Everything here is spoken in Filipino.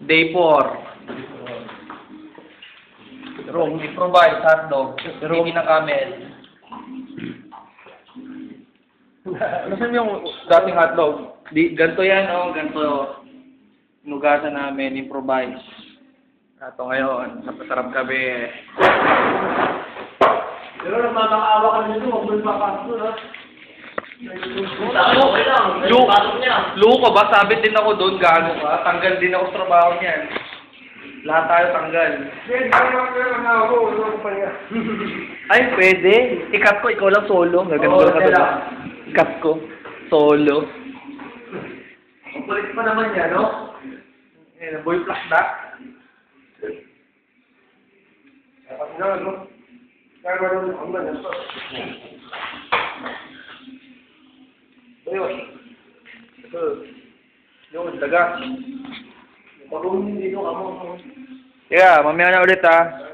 Day 4. Room, improvise hotdog. Room na camel. Nasaan yung dating hotdog? Ganito yan, oh. Ganito. Nugasan namin, improvise. Ito ngayon, napasarap gabi. Pero nagmamakaawa ka nito, huwag mo ipapasok, ha? Luko ba? Sabit din ako doon, gago ka. Tanggal din ako sa trabaho niyan. Lahat tayo tanggal. Ay, pwede. Ikat ko, ikaw lang solo. Gaganda ka doon. Ikat ko. Solo. Ang kulit pa naman yan, no? Boy flashback. Dapat na, no? Kaya marunong ako na, no? Ayun. Ito. Yun, daga. Marunong dito ka mo. Yeah, mamaya na ulit, ha.